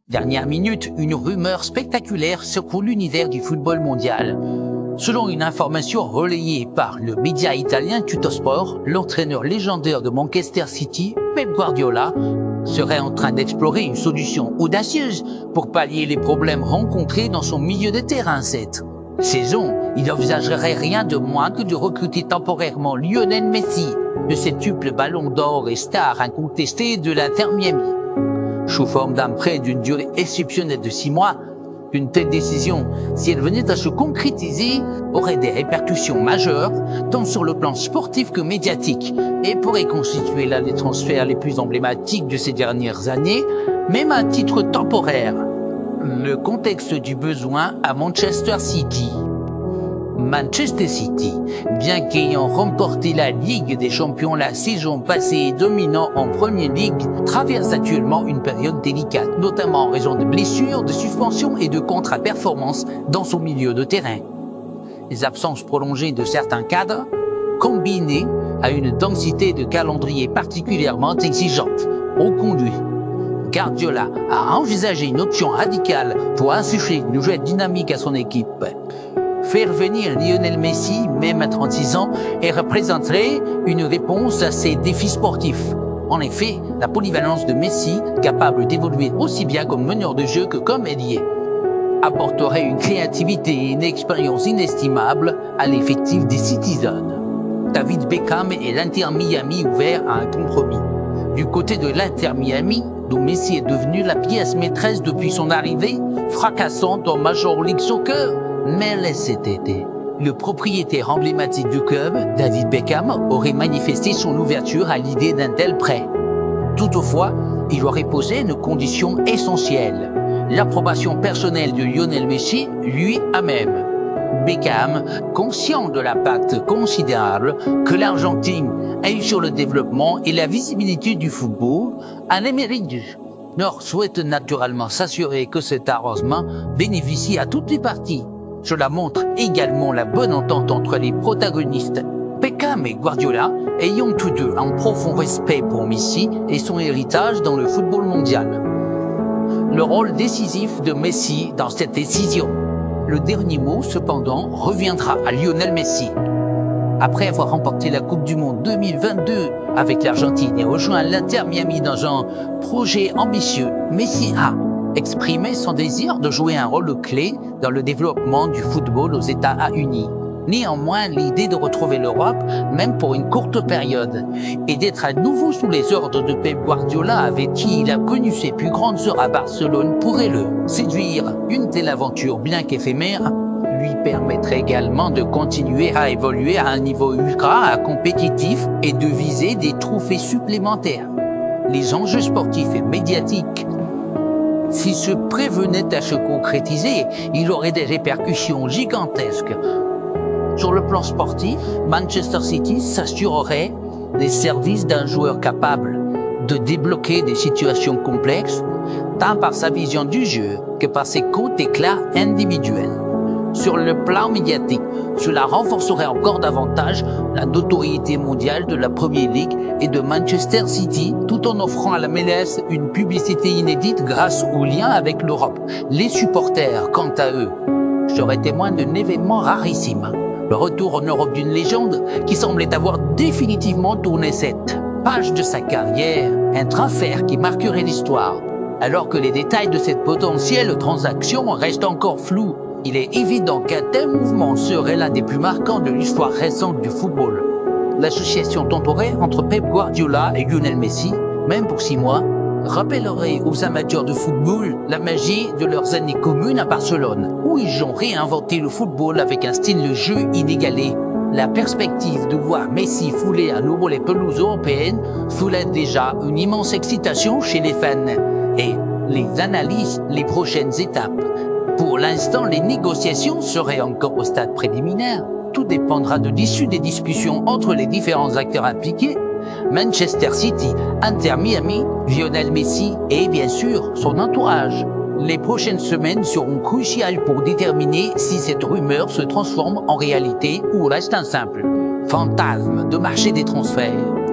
Dernière minute, une rumeur spectaculaire secoue l'univers du football mondial. Selon une information relayée par le média italien Tuttosport, l'entraîneur légendaire de Manchester City, Pep Guardiola, serait en train d'explorer une solution audacieuse pour pallier les problèmes rencontrés dans son milieu de terrain cette saison. Il n'envisagerait rien de moins que de recruter temporairement Lionel Messi, le septuple ballon d'or et star incontesté de l'Inter Miami. Sous forme d'un prêt d'une durée exceptionnelle de 6 mois, une telle décision, si elle venait à se concrétiser, aurait des répercussions majeures, tant sur le plan sportif que médiatique, et pourrait constituer l'un des transferts les plus emblématiques de ces dernières années, même à titre temporaire. Le contexte du besoin à Manchester City. Manchester City, bien qu'ayant remporté la Ligue des Champions la saison passée et dominant en Premier League, traverse actuellement une période délicate, notamment en raison de blessures, de suspensions et de contre-performances dans son milieu de terrain. Les absences prolongées de certains cadres, combinées à une densité de calendrier particulièrement exigeante, ont conduit Guardiola a envisagé une option radicale pour insuffler une nouvelle dynamique à son équipe. Faire venir Lionel Messi, même à 36 ans, et représenterait une réponse à ses défis sportifs. En effet, la polyvalence de Messi, capable d'évoluer aussi bien comme meneur de jeu que comme ailier, apporterait une créativité et une expérience inestimable à l'effectif des Citizens. David Beckham et l'Inter Miami ouverts à un compromis. Du côté de l'Inter Miami, dont Messi est devenu la pièce maîtresse depuis son arrivée, fracassante en Major League Soccer, mais cet été, le propriétaire emblématique du club, David Beckham, aurait manifesté son ouverture à l'idée d'un tel prêt. Toutefois, il aurait posé une condition essentielle, l'approbation personnelle de Lionel Messi, lui à même. Beckham, conscient de l'impact considérable que l'Argentine a eu sur le développement et la visibilité du football, en Amérique du Nord souhaite naturellement s'assurer que cet arrangement bénéficie à toutes les parties. Cela montre également la bonne entente entre les protagonistes. Beckham et Guardiola ayant tous deux un profond respect pour Messi et son héritage dans le football mondial. Le rôle décisif de Messi dans cette décision. Le dernier mot, cependant, reviendra à Lionel Messi. Après avoir remporté la Coupe du Monde 2022 avec l'Argentine et rejoint l'Inter Miami dans un projet ambitieux, Messi a exprimé son désir de jouer un rôle clé dans le développement du football aux États-Unis. Néanmoins, l'idée de retrouver l'Europe, même pour une courte période, et d'être à nouveau sous les ordres de Pep Guardiola avec qui il a connu ses plus grandes heures à Barcelone, pourrait le séduire. Une telle aventure, bien qu'éphémère, lui permettrait également de continuer à évoluer à un niveau ultra compétitif et de viser des trophées supplémentaires. Les enjeux sportifs et médiatiques, si ce prévenait à se concrétiser, il aurait des répercussions gigantesques. Sur le plan sportif, Manchester City s'assurerait des services d'un joueur capable de débloquer des situations complexes, tant par sa vision du jeu que par ses coups d'éclat individuels. Sur le plan médiatique, cela renforcerait encore davantage la notoriété mondiale de la Premier League et de Manchester City, tout en offrant à la MLS une publicité inédite grâce au lien avec l'Europe. Les supporters, quant à eux, seraient témoins d'un événement rarissime. Le retour en Europe d'une légende qui semblait avoir définitivement tourné cette page de sa carrière, un transfert qui marquerait l'histoire. Alors que les détails de cette potentielle transaction restent encore flous, il est évident qu'un tel mouvement serait l'un des plus marquants de l'histoire récente du football. L'association temporaire entre Pep Guardiola et Lionel Messi, même pour 6 mois, rappellerait aux amateurs de football la magie de leurs années communes à Barcelone, où ils ont réinventé le football avec un style de jeu inégalé. La perspective de voir Messi fouler à nouveau les pelouses européennes soulève déjà une immense excitation chez les fans et les analysent les prochaines étapes. Pour l'instant, les négociations seraient encore au stade préliminaire. Tout dépendra de l'issue des discussions entre les différents acteurs impliqués, Manchester City, Inter Miami, Lionel Messi et bien sûr son entourage. Les prochaines semaines seront cruciales pour déterminer si cette rumeur se transforme en réalité ou reste un simple fantasme de marché des transferts.